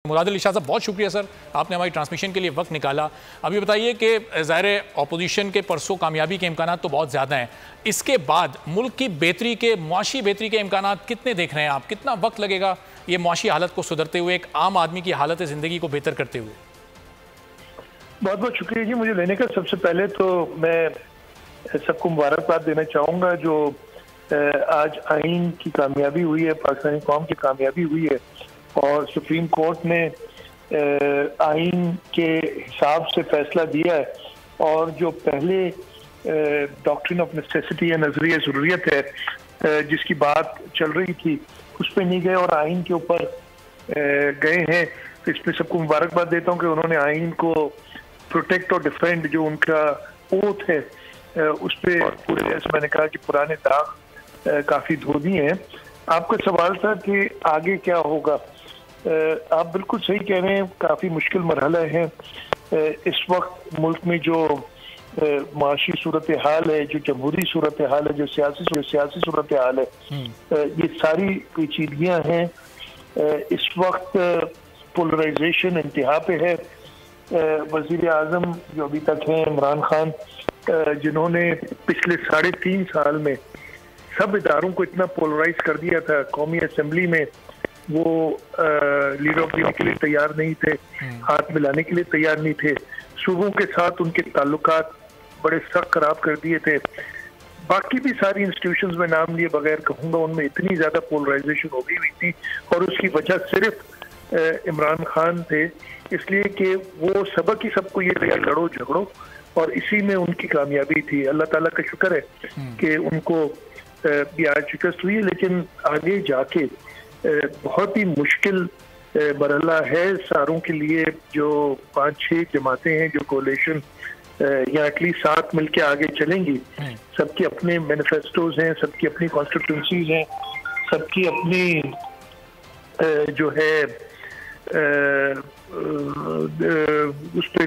मुराद अली शाह साहब, बहुत शुक्रिया सर, आपने हमारी ट्रांसमिशन के लिए वक्त निकाला। अभी बताइए कि ज़ाहिर अपोजिशन के परसों कामयाबी के इम्कान तो बहुत ज़्यादा हैं, इसके बाद मुल्क की बेहतरी के, मुआशी बेहतरी के इम्कान कितने देख रहे हैं आप? कितना वक्त लगेगा ये मुआशी हालत को सुधरते हुए, एक आम आदमी की हालत ज़िंदगी को बेहतर करते हुए? बहुत बहुत शुक्रिया जी मुझे लेने का। सबसे पहले तो मैं सबको मुबारकबाद देना चाहूँगा जो आज आइन की कामयाबी हुई है, पाकिस्तानी कौम की कामयाबी हुई है और सुप्रीम कोर्ट ने आइन के हिसाब से फैसला दिया है और जो पहले डॉक्ट्रिन ऑफ नेसेसिटी या नजरिया ज़रूरियत है जिसकी बात चल रही थी उस पर नहीं गए और आइन के ऊपर गए हैं। तो इसमें सबको मुबारकबाद देता हूँ कि उन्होंने आइन को प्रोटेक्ट और डिफेंड जो उनका ओथ है उस पर पूरे, जैसे मैंने कहा कि पुराने दाग काफ़ी धो दिए हैं। आपका सवाल था कि आगे क्या होगा। आप बिल्कुल सही कह रहे हैं, काफ़ी मुश्किल मरहला है इस वक्त मुल्क में। जो माशी सूरत हाल है, जो जमहूरी सूरत हाल है, जो सियासी सूरत हाल है, ये सारी पेचीदगियाँ हैं। इस वक्त पोलराइजेशन इंतहा पे है। वज़ीर आज़म जो अभी तक हैं इमरान खान, जिन्होंने पिछले 3.5 साल में सब इदारों को इतना पोलराइज कर दिया था। कौमी असम्बली में वो लीडर ऑफ देने के लिए तैयार नहीं थे, हाथ मिलाने के लिए तैयार नहीं थे, सूबों के साथ उनके ताल्लुकात बड़े सख्त खराब कर दिए थे। बाकी भी सारी इंस्टीट्यूशंस में नाम लिए बगैर कहूँगा उनमें इतनी ज़्यादा पोलराइजेशन हो गई हुई थी और उसकी वजह सिर्फ इमरान खान थे, इसलिए कि वो सबक ही सबको ये दिया लड़ो झगड़ो और इसी में उनकी कामयाबी थी। अल्लाह ताला का शुक्र है कि उनको भी आज शिकस्त हुई है, लेकिन आगे जाके बहुत ही मुश्किल मरहला है सारों के लिए। जो 5-6 जमातें हैं जो कोalition या एटलीस्ट साथ मिलके आगे चलेंगी, सबकी अपने मैनिफेस्टोज हैं, सबकी अपनी कॉन्स्टिट्यूंसीज हैं, सबकी अपनी जो है उस पर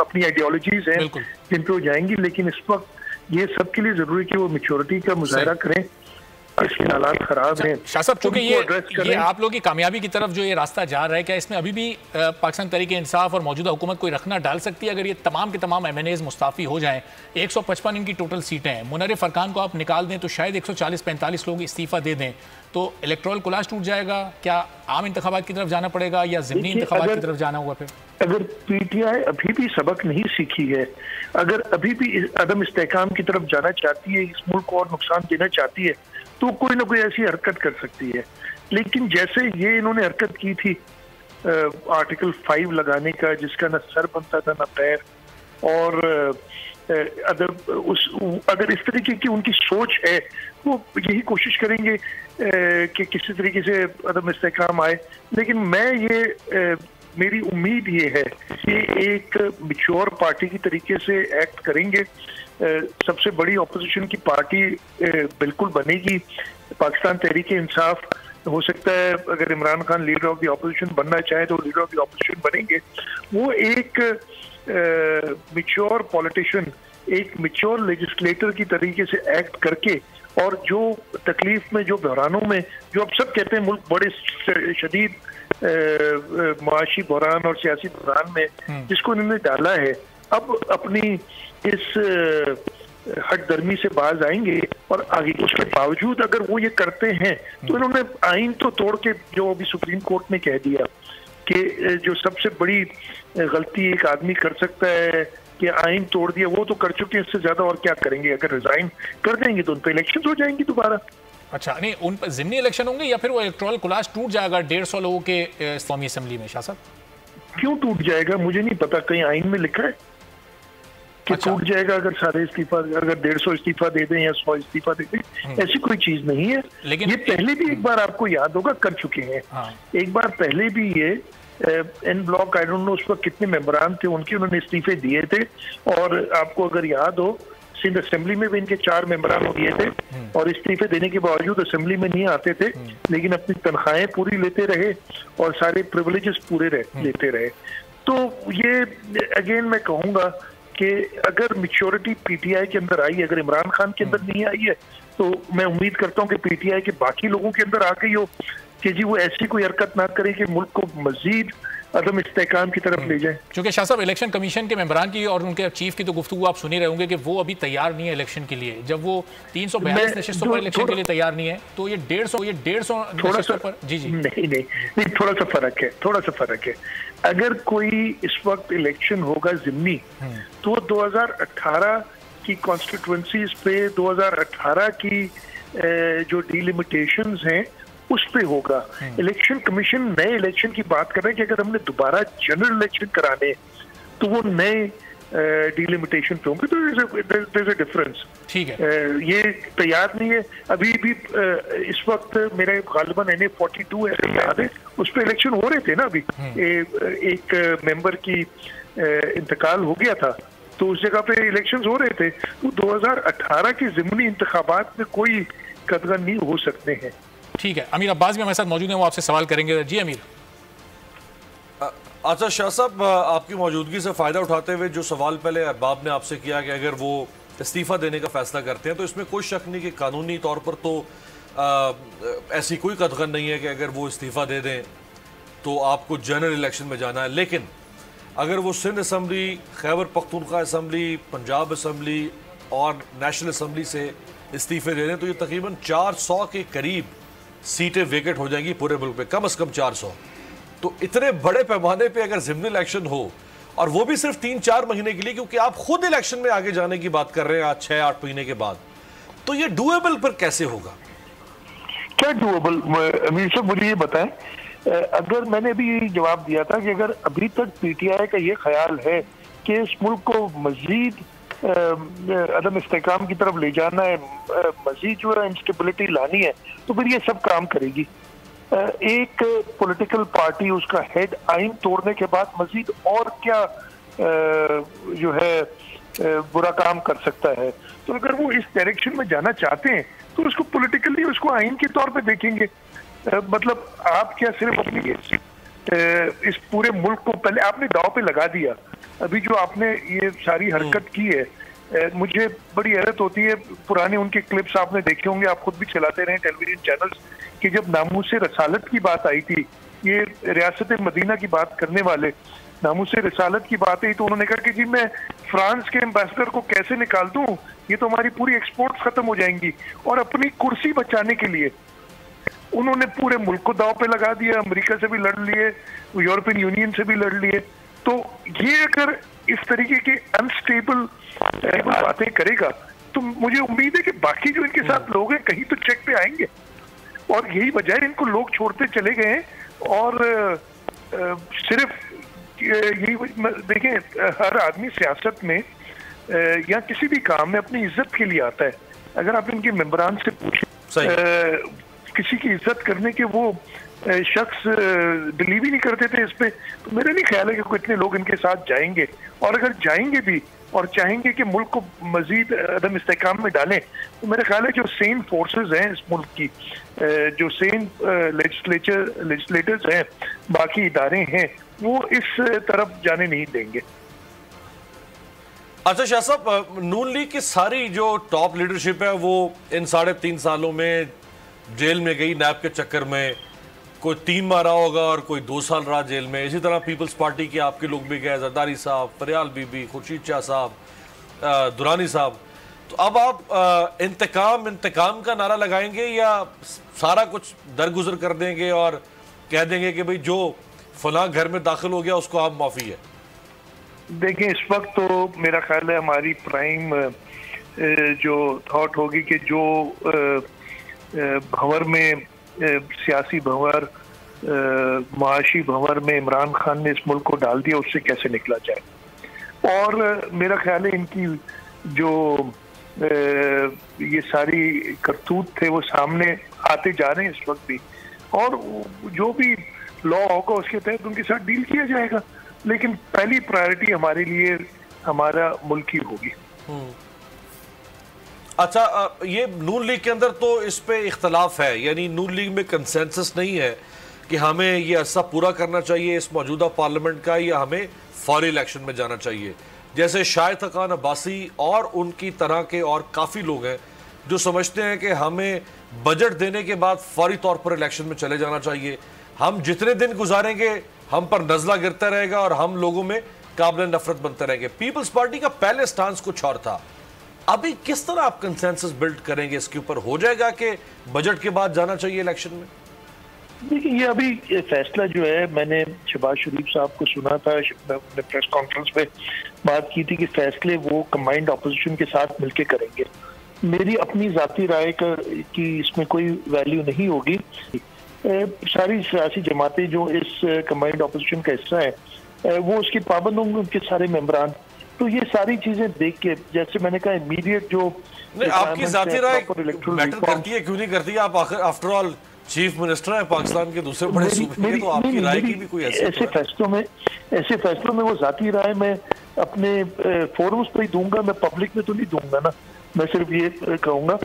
अपनी आइडियोलॉजीज हैं जिन पे वो जाएंगी। लेकिन इस वक्त ये सबके लिए जरूरी है कि वो मैच्योरिटी का मुजाहरा करें। इसके हालात खराब हैं। शाह साहब, चूंकि ये आप लोगों की कामयाबी की तरफ जो ये रास्ता जा रहा है, क्या इसमें अभी भी पाकिस्तान तहरीक इंसाफ और मौजूदा हुकूमत कोई रखना डाल सकती है? अगर ये तमाम के तमाम MNAs मुस्ताफ़ी हो जाएं, 155 इनकी टोटल सीटें हैं, मुनर्रिफ अरकान को आप निकाल दें तो शायद 140-45 लोग इस्तीफ़ा दे दें, तो इलेक्टोरल कोलाज टूट जाएगा। क्या आम इंतखाबात की तरफ जाना पड़ेगा या ज़िमनी इंतखाबात की तरफ जाना होगा? फिर अगर PTI अभी भी सबक नहीं सीखी है, अगर अभी भी अदम इस्तेहकाम की तरफ जाना चाहती है, इस मुल्क को और नुकसान देना चाहती है, तो कोई ना कोई ऐसी हरकत कर सकती है। लेकिन जैसे ये इन्होंने हरकत की थी आर्टिकल 5 लगाने का, जिसका न सर बनता था न पैर, और अगर इस तरीके की उनकी सोच है, वो यही कोशिश करेंगे कि किसी तरीके से अदम इस्तेहकाम आए। लेकिन मेरी उम्मीद ये है कि एक मैच्योर पार्टी की तरीके से एक्ट करेंगे। सबसे बड़ी ऑपोजिशन की पार्टी बिल्कुल बनेगी। पाकिस्तान तहरीक इंसाफ हो सकता है, अगर Imran Khan leader of the opposition बनना चाहे तो लीडर ऑफ द ऑपोजिशन बनेंगे। वो एक मैच्योर पॉलिटिशियन, एक मैच्योर लेजिस्लेटर की तरीके से एक्ट करके, और जो तकलीफ में, जो बहरानों में, जो अब सब कहते हैं मुल्क बड़े शदीद माशी बहरान और सियासी बहरान में जिसको इन्होंने डाला है, अब अपनी इस हटदर्मी से बाज आएंगे और आगे। उसके बावजूद अगर वो ये करते हैं तो इन्होंने आइन तो तोड़ के, जो अभी सुप्रीम कोर्ट ने कह दिया कि जो सबसे बड़ी गलती एक आदमी कर सकता है कि आइन तोड़ दिया, वो तो कर चुके हैं, इससे ज्यादा और क्या करेंगे। अगर रिजाइन कर देंगे तो उन पर इलेक्शन हो जाएंगी दोबारा। अच्छा, नहीं, उन पर ज़िमनी इलेक्शन होंगे या फिर वो इलेक्टोरल कोलाज टूट जाएगा 150 लोगों के कौमी असेंबली में? शाह साहब, क्यों टूट जाएगा? मुझे नहीं पता, कहीं आइन में लिखा है कि टूट जाएगा अगर सारे इस्तीफा, अगर 150 इस्तीफा दे दें या 100 इस्तीफा दे दें? ऐसी कोई चीज नहीं है। लेकिन ये पहले भी एक बार आपको याद होगा कर चुके हैं। एक बार पहले भी ये en bloc, I don't know उस वक्त कितने मेंबरान थे उनके, उन्होंने इस्तीफे दिए थे। और आपको अगर याद हो, सिंध असेंबली में भी इनके 4 मेंबरान दिए थे और इस्तीफे देने के बावजूद असेंबली में नहीं आते थे, लेकिन अपनी तनख्वाहें पूरी लेते रहे और सारे प्रिविलेजेस पूरे लेते रहे। तो ये अगेन मैं कहूँगा कि अगर मैच्योरिटी PTI के अंदर आई, अगर इमरान खान के अंदर नहीं आई है, तो मैं उम्मीद करता हूँ कि PTI के बाकी लोगों के अंदर आ गई हो। कि जी वो ऐसी कोई हरकत ना करें कि मुल्क को मजीद अदम इस्तेहकाम की तरफ ले जाए। क्योंकि शाह साहब इलेक्शन कमीशन के मेंबरान की और उनके चीफ की तो गुफ्तगू आप सुन ही रहे होंगे कि वो अभी तैयार नहीं है इलेक्शन के लिए। जब वो 342 नशिस्तों पर इलेक्शन के लिए तैयार नहीं है तो ये 150 नशिस्तों पर। जी जी नहीं, थोड़ा सा फर्क है। अगर कोई इस वक्त इलेक्शन होगा जिम्नी तो 2018 की कॉन्स्टिट्यूंसीज पे 2018 की जो डिलिमिटेशंस हैं उस पे होगा। इलेक्शन कमीशन नए इलेक्शन की बात कर रहे हैं कि अगर हमने दोबारा जनरल इलेक्शन कराने तो वो नए डिलिमिटेशन पे होंगे, तो डिफरेंस। ठीक है, ये तैयार नहीं है अभी भी। इस वक्त मेरे गालिबन NA 42 ऐसे याद है, उस पे इलेक्शन हो रहे थे ना अभी। एक मेंबर की इंतकाल हो गया था तो उस जगह पे इलेक्शंस हो रहे थे। तो 2018 के ज़िमनी इंतखाबात में कोई कदगन नहीं हो सकते हैं। ठीक है, अमीर अब्बास भी हमारे साथ मौजूद हैं, वो आपसे सवाल करेंगे। जी अमीर। अच्छा शाह साहब, आपकी मौजूदगी से फ़ायदा उठाते हुए जो सवाल पहले अरबाब ने आपसे किया कि अगर वो इस्तीफ़ा देने का फैसला करते हैं तो इसमें कोई शक नहीं कि कानूनी तौर पर तो ऐसी कोई कदगन नहीं है कि अगर वो इस्तीफ़ा दे दें तो आपको जनरल इलेक्शन में जाना है। लेकिन अगर वो Sindh assembly, Khyber Pakhtunkhwa assembly, Punjab assembly और नेशनल असम्बली से इस्तीफ़े दे दें तो ये तकरीबन 400 के करीब सीटें वेकेट हो जाएंगी पूरे मुल्क में, कम से कम 400। तो इतने बड़े पैमाने पे अगर ज़िमनी इलेक्शन हो और वो भी सिर्फ 3-4 महीने के लिए, क्योंकि आप खुद इलेक्शन में आगे जाने की बात कर रहे हैं आज 6-8 महीने के बाद, तो ये डूएबल पर कैसे होगा? क्या डूएबल? अमीर साहब मुझे ये बताएं, अगर मैंने भी जवाब दिया था कि अगर अभी तक PTI का ये ख्याल है कि इस मुल्क को मजीद अदम इस्तेहकाम की तरफ ले जाना है, मजीद जो है इंस्टेबिलिटी लानी है, तो फिर ये सब काम करेगी। एक पॉलिटिकल पार्टी, उसका हेड आइन तोड़ने के बाद मजीद और क्या जो है बुरा काम कर सकता है। तो अगर वो इस डायरेक्शन में जाना चाहते हैं तो उसको पॉलिटिकली उसको आइन के तौर पे देखेंगे। मतलब आप क्या सिर्फ अपनी इस पूरे मुल्क को पहले आपने दांव पे लगा दिया। अभी जो आपने ये सारी हरकत की है, मुझे बड़ी हैरत होती है। पुराने उनके क्लिप्स आपने देखे होंगे, आप खुद भी चलाते रहे टेलीविजन चैनल्स, कि जब नामूस रसालत की बात आई थी, ये रियासत मदीना की बात करने वाले, नामूस रसालत की बात आई तो उन्होंने कहा कि जी मैं फ्रांस के एम्बेसडर को कैसे निकाल दूं, ये तो हमारी पूरी एक्सपोर्ट खत्म हो जाएंगी। और अपनी कुर्सी बचाने के लिए उन्होंने पूरे मुल्क को दांव पे लगा दिया। अमेरिका से भी लड़ लिए, यूरोपियन यूनियन से भी लड़ लिए। तो ये अगर इस तरीके के अनस्टेबल बातें करेगा तो मुझे उम्मीद है कि बाकी जो इनके साथ लोग हैं कहीं तो चेक पे आएंगे। और यही वजह है इनको लोग छोड़ते चले गए हैं। और सिर्फ यही देखें, हर आदमी सियासत में या किसी भी काम में अपनी इज्जत के लिए आता है। अगर आप इनके मेंबरान से पूछें किसी की इज्जत करने के वो शख्स बिलीव ही नहीं करते थे इस पे, तो मेरा नहीं ख्याल है कि इतने लोग इनके साथ जाएंगे। और अगर जाएंगे भी और चाहेंगे कि मुल्क को मजीद अदम इस्तेहकाम में डालें, तो मेरा ख्याल है जो सेन फोर्सेस हैं इस मुल्क की, जो सेन लेजिस्लेटर्स हैं, बाकी इदारे हैं, वो इस तरफ जाने नहीं देंगे। अच्छा शाह साहब, नून लीग की सारी जो टॉप लीडरशिप है वो इन 3.5 सालों में जेल में गई नैब के चक्कर में। कोई 3 मारा होगा और कोई 2 साल रहा जेल में। इसी तरह पीपल्स पार्टी के आपके लोग भी गए, जरदारी साहब, फरियाल बीबी, खुर्शीद शाह साहब, दुरानी साहब। तो अब आप इंतकाम का नारा लगाएंगे या सारा कुछ दरगुजर कर देंगे और कह देंगे कि भाई जो फलां घर में दाखिल हो गया उसको आप माफ़ी है? देखिए, इस वक्त तो मेरा ख्याल है हमारी प्राइम जो थॉट होगी कि जो भंवर में, सियासी भंवर, माशी भंवर में इमरान खान ने इस मुल्क को डाल दिया, उससे कैसे निकला जाए। और मेरा ख्याल है इनकी जो ये सारी करतूत थे वो सामने आते जा रहे हैं इस वक्त भी, और जो भी लॉ होगा उसके तहत उनके साथ डील किया जाएगा। लेकिन पहली प्रायोरिटी हमारे लिए हमारा मुल्क ही होगी। अच्छा, ये नून लीग के अंदर तो इस पे इख्तलाफ है, यानी नून लीग में कंसेंसस नहीं है कि हमें ये अरसा पूरा करना चाहिए इस मौजूदा पार्लियामेंट का या हमें फौरी इलेक्शन में जाना चाहिए। जैसे शाहिद खान अब्बासी और उनकी तरह के और काफ़ी लोग हैं जो समझते हैं कि हमें बजट देने के बाद फौरी तौर पर इलेक्शन में चले जाना चाहिए, हम जितने दिन गुजारेंगे हम पर नजला गिरता रहेगा और हम लोगों में काबिल नफरत बनते रहेंगे। पीपल्स पार्टी का पहले स्टांस कुछ और था, अभी किस तरह आप कंसेंसस बिल्ड करेंगे इसके ऊपर? हो जाएगा कि बजट के बाद जाना चाहिए इलेक्शन में? देखिए, ये अभी फैसला जो है, मैंने शहबाज शरीफ साहब को सुना था, अपने प्रेस कॉन्फ्रेंस में बात की थी कि फैसले वो कंबाइंड अपोजिशन के साथ मिलकर करेंगे। मेरी अपनी जाती राय की इसमें कोई वैल्यू नहीं होगी। सारी सियासी जमातें जो इस कंबाइंड अपोजिशन का हिस्सा है वो उसकी पाबंद होंगे, उनके सारे मेंबरान। तो ये सारी चीजें देख के, जैसे मैंने कहा, इमीडिएट जो आपकी जाती राय मैटर करती है, क्यों नहीं करती? आप आफ्टर ऑल चीफ मिनिस्टर है पाकिस्तान के दूसरे बड़े सूबे के, तो आपकी राय की भी कोई ऐसे फैसलों में वो जाती राय मैं अपने फोरम्स पर ही दूंगा, मैं पब्लिक में तो नहीं दूंगा ना। मैं सिर्फ ये कहूंगा,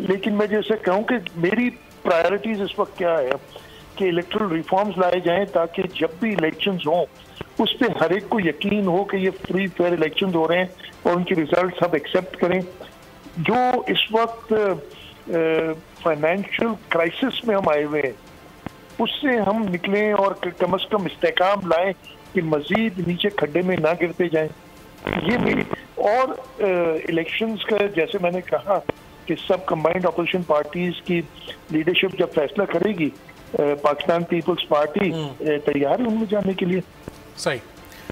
लेकिन मैं जैसे कहूँ कि मेरी प्रायोरिटीज इस वक्त क्या है कि इलेक्टोरल रिफॉर्म्स लाए जाएं ताकि जब भी इलेक्शंस हों उस पर हर एक को यकीन हो कि ये फ्री फेयर इलेक्शंस हो रहे हैं और उनके रिजल्ट सब एक्सेप्ट करें। जो इस वक्त फाइनेंशियल क्राइसिस में हम आए हुए हैं उससे हम निकलें और कम से कम इस्तेकाम लाएं कि मजीद नीचे खड्डे में ना गिरते जाएं। ये मेरी और इलेक्शंस का, जैसे मैंने कहा कि सब कंबाइंड अपोजिशन पार्टीज की लीडरशिप जब फैसला करेगी, पाकिस्तान पीपल्स पार्टी तैयार है उनमें जाने के लिए। सही।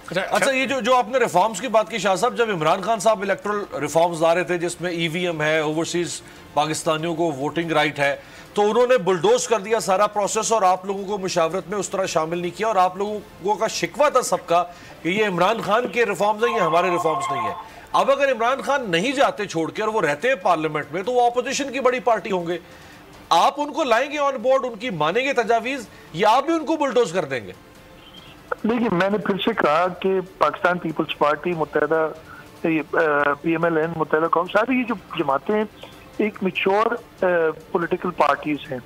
अच्छा, ये जो आपने रिफॉर्म्स की बात की शाह साहब, जब इमरान खान साहब इलेक्टोरल रिफॉर्म्स ला रहे थे जिसमें ईवीएम है, ओवरसीज पाकिस्तानियों को वोटिंग राइट है, तो उन्होंने बुलडोज कर दिया सारा प्रोसेस और आप लोगों को मुशावरत में उस तरह शामिल नहीं किया। और आप लोगों का शिकवा था सबका कि ये इमरान खान के रिफॉर्म्स है, ये हमारे रिफॉर्म्स नहीं है। अब अगर इमरान खान नहीं जाते छोड़ के और वो रहते हैं पार्लियामेंट में, तो वो ऑपोजिशन की बड़ी पार्टी होंगे, आप उनको लाएंगे ऑन बोर्ड, उनकी मानेंगे तजावीज, या आप भी उनको बुलडोज कर देंगे? देखिए, मैंने फिर से कहा कि पाकिस्तान पीपल्स पार्टी, मुत्तहिदा PMLN, मुत्तहिदा कौम, सारी ये जो जमातें एक मैच्योर पॉलिटिकल पार्टीज हैं।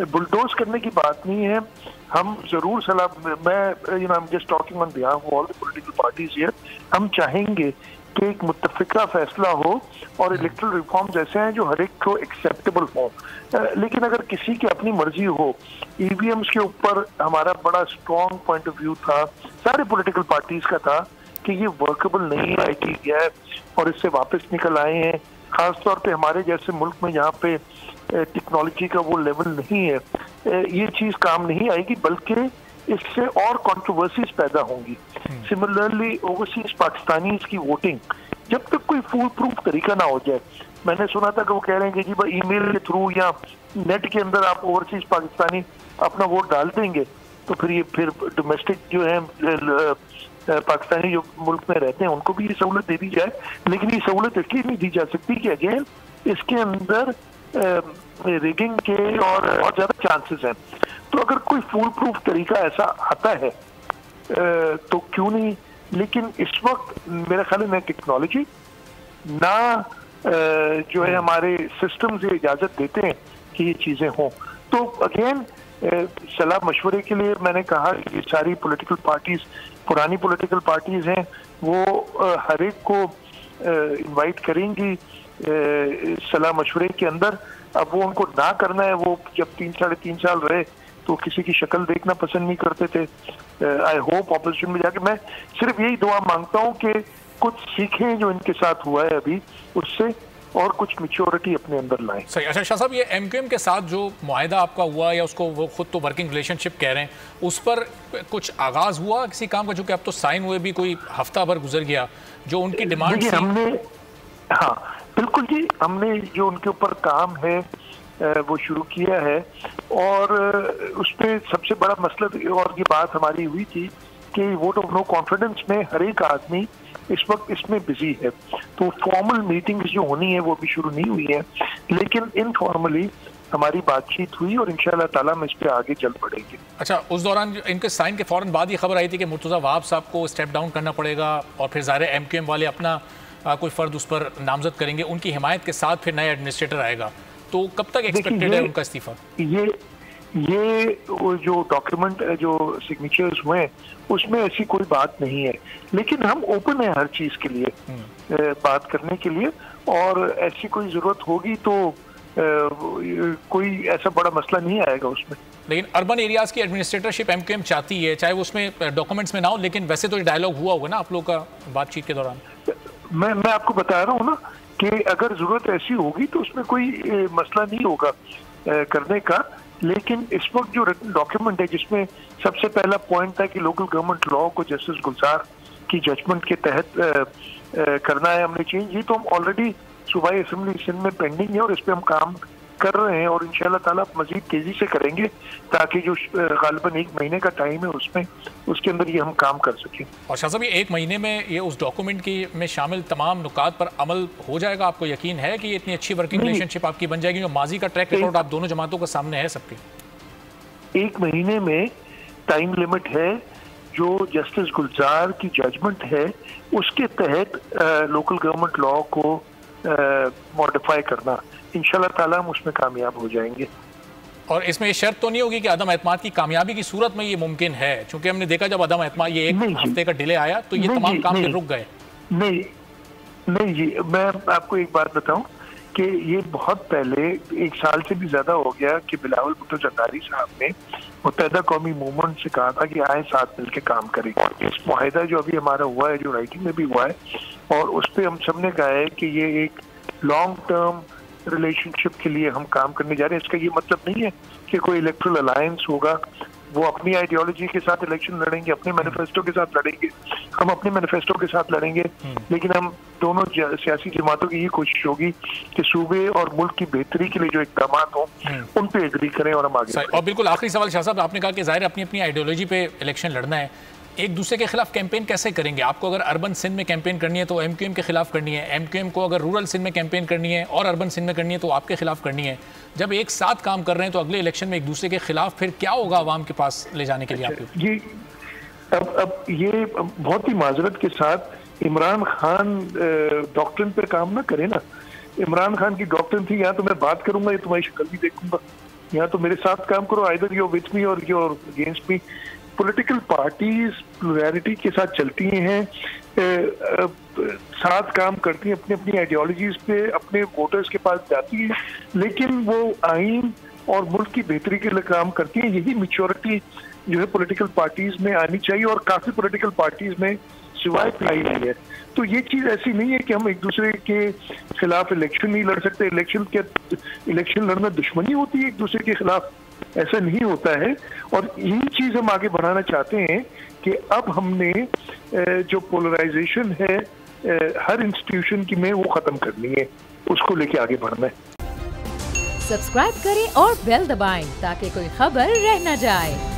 बुलडोज करने की बात नहीं है। हम जरूर सलाह, मैं I am just talking on behalf of all the political parties here, हम चाहेंगे कि एक मुत्तफिका फैसला हो और इलेक्ट्रल रिफॉर्म्स ऐसे हैं जो हर एक को एक्सेप्टेबल हो। लेकिन अगर किसी की अपनी मर्जी हो, ईवीएम्स के ऊपर हमारा बड़ा स्ट्रॉन्ग पॉइंट ऑफ व्यू था, सारे पॉलिटिकल पार्टीज का था कि ये वर्केबल नहीं है, IT है और इससे वापस निकल आए हैं। खासतौर पे हमारे जैसे मुल्क में जहाँ पे टेक्नोलॉजी का वो लेवल नहीं है, ये चीज काम नहीं आएगी, बल्कि इससे और कंट्रोवर्सीज पैदा होंगी। सिमिलरली ओवरसीज पाकिस्तानीज की वोटिंग, जब तक कोई फुल प्रूफ तरीका ना हो जाए, मैंने सुना था कि वो कह रहे हैं कि जी भाई ईमेल के थ्रू या नेट के अंदर आप ओवरसीज पाकिस्तानी अपना वोट डाल देंगे तो फिर डोमेस्टिक जो है पाकिस्तानी जो मुल्क में रहते हैं उनको भी ये सहूलत दे दी जाए। लेकिन ये सहूलत इसलिए नहीं दी जा सकती कि अगेन इसके अंदर रिगिंग के और ज्यादा चांसेस हैं। तो अगर कोई फुल प्रूफ तरीका ऐसा आता है तो क्यों नहीं, लेकिन इस वक्त मेरा ख्याल है ना टेक्नोलॉजी ना जो है हमारे सिस्टम से इजाजत देते हैं कि ये चीजें हों। तो अगेन सलाह मशवरे के लिए मैंने कहा कि सारी पॉलिटिकल पार्टीज, पुरानी पॉलिटिकल पार्टीज हैं, वो हर एक को इनवाइट करेंगी सलाह मशवरे के अंदर। अब वो उनको ना करना है, वो जब 3-3.5 साल रहे तो किसी की शक्ल देखना पसंद नहीं करते थे। आई होप ऑपोजिशन में जाके मैं सिर्फ यही दुआ मांगता हूँ कि कुछ सीखें जो इनके साथ हुआ है अभी, उससे और कुछ मैच्योरिटी अपने अंदर लाएं। सही। अच्छा शाह साहब, ये MQM के साथ जो मुआहिदा आपका हुआ, या उसको वो खुद तो वर्किंग रिलेशनशिप कह रहे हैं, उस पर कुछ आगाज हुआ किसी काम का? जो कि अब तो साइन हुए भी कोई हफ्ता भर गुजर गया, जो उनकी डिमांड थी। हमने, हाँ बिल्कुल जी, हमने जो उनके ऊपर काम है वो शुरू किया है और उस पर सबसे बड़ा मसला और ये बात हमारी हुई थी कि वोट ऑफ नो कॉन्फिडेंस में हर एक आदमी इस वक्त इसमें बिजी है। तो फॉर्मल मीटिंग्स जो होनी है वो भी शुरू नहीं हुई है, लेकिन इनफॉर्मली हमारी बातचीत हुई और इंशाल्लाह ताला हम इस पे आगे चल पड़ेंगे। अच्छा, उस दौरान इनके साइन के फौरन बाद ये खबर आई थी कि मुर्तज़ा वहाब साहब को स्टेप डाउन करना पड़ेगा और फिर ज़ाहिर MQM वाले अपना कोई फर्द उस पर नामजद करेंगे, उनकी हिमायत के साथ फिर नया एडमिनिस्ट्रेटर आएगा। तो कब तक एक्सपेक्टेड है उनका इस्तीफा? ये जो डॉक्यूमेंट जो सिग्नेचर्स हुए हैं उसमें ऐसी कोई बात नहीं है, लेकिन हम ओपन है हर चीज के लिए बात करने के लिए, और ऐसी कोई जरूरत होगी तो कोई ऐसा बड़ा मसला नहीं आएगा उसमें। लेकिन अर्बन एरियाज की एडमिनिस्ट्रेटरशिप एमक्यूएम चाहती है, चाहे उसमें डॉक्यूमेंट्स में ना हो, लेकिन वैसे तो डायलॉग हुआ होगा ना आप लोग का बातचीत के दौरान। मैं आपको बता रहा हूँ ना कि अगर जरूरत ऐसी होगी तो उसमें कोई मसला नहीं होगा करने का, लेकिन इस वक्त जो रिटन डॉक्यूमेंट है जिसमें सबसे पहला पॉइंट था कि लोकल गवर्नमेंट लॉ को जस्टिस गुलजार की जजमेंट के तहत करना है हमने चेंज, ये तो हम ऑलरेडी सूबाई असेंबली सिंध में पेंडिंग है और इस पे हम काम कर रहे हैं और इंशाल्लाह ताला मजीद तेजी से करेंगे ताकि जो गालिबन 1 महीने का टाइम है उसमें उसके अंदर ये हम काम कर सकें। और शाह साहब, ये 1 महीने में ये उस डॉक्यूमेंट की में शामिल तमाम नुकात पर अमल हो जाएगा? आपको यकीन है कि ये इतनी अच्छी वर्किंग रिलेशनशिप आपकी बन जाएगी? जो माजी का ट्रैक रिकॉर्ड आप दोनों जमातों के सामने है सबके। 1 महीने में टाइम लिमिट है, जो जस्टिस गुलजार की जजमेंट है उसके तहत लोकल गवर्नमेंट लॉ को मॉडिफाई करना, इंशाल्लाह ताला हम उसमें कामयाब हो जाएंगे। और इसमें ये शर्त तो नहीं होगी कि अदम एतमाद की कामयाबी की सूरत में ये मुमकिन है? क्योंकि हमने देखा जब अदम एतमाद ये 1 हफ्ते का डिले आया तो ये तमाम काम रुक गए। नहीं जी, मैं आपको एक बात बताऊं कि ये बहुत पहले 1 साल से भी ज्यादा हो गया कि बिलावल भुट्टो जरदारी साहब ने मुत्तहिदा कौमी मूवमेंट से कहा था कि आए साथ मिलकर काम करें। इस मुआहिदा जो अभी हमारा हुआ है, जो राइटिंग में भी हुआ है, और उस पर हम सब ने कहा है कि ये एक लॉन्ग टर्म रिलेशनशिप के लिए हम काम करने जा रहे हैं। इसका ये मतलब नहीं है कि कोई इलेक्टोरल अलायंस होगा, वो अपनी आइडियोलॉजी के साथ इलेक्शन लड़ेंगे, अपने मैनिफेस्टो के साथ लड़ेंगे, हम अपने मैनिफेस्टो के साथ लड़ेंगे, लेकिन हम दोनों सियासी जमातों की ये कोशिश होगी कि सूबे और मुल्क की बेहतरी के लिए जो इक़दाम हों उन पे एग्री करें और हम आगे। और बिल्कुल आखिरी सवाल शाह साहब, आपने कहा कि जाहिर अपनी अपनी आइडियोलॉजी पे इलेक्शन लड़ना है, एक दूसरे के खिलाफ कैंपेन कैसे करेंगे? आपको अगर अर्बन सिंध में कैंपेन करनी है तो एमक्यूएम के खिलाफ करनी है, एमक्यूएम को अगर रूरल सिंध में कैंपेन करनी है और अर्बन सिंध में करनी है तो आपके खिलाफ करनी है। जब एक साथ काम कर रहे हैं तो अगले इलेक्शन में एक दूसरे के खिलाफ फिर क्या होगा आवाम के पास ले जाने के लिए आपके? जी, अब ये बहुत ही माजरत के साथ इमरान खान डॉक्ट्रिन पर काम ना करे ना। इमरान खान की डॉक्ट्रिन थी, यहाँ तो मैं बात करूंगा, ये तुम्हारी शक्ल भी देखूंगा, यहाँ तो मेरे साथ काम करो, आइदर यू विथ मी और your against me. Political parties plurality के साथ चलती हैं, साथ काम करती हैं, अपनी अपनी आइडियोलॉजीज पे अपने वोटर्स के पास जाती हैं, लेकिन वो आइन और मुल्क की बेहतरी के लिए काम करती हैं। यही मैच्योरिटी जो है पॉलिटिकल पार्टीज में आनी चाहिए, और काफी पॉलिटिकल पार्टीज में सिवाय आई है। तो ये चीज ऐसी नहीं है कि हम एक दूसरे के खिलाफ इलेक्शन नहीं लड़ सकते। इलेक्शन लड़ना दुश्मनी होती है एक दूसरे के खिलाफ, ऐसा नहीं होता है। और यही चीज हम आगे बढ़ाना चाहते हैं कि अब हमने जो पोलराइजेशन है हर इंस्टीट्यूशन की में वो खत्म करनी है, उसको लेके आगे बढ़ना है। सब्सक्राइब करें और बेल दबाएं ताकि कोई खबर रह न जाए।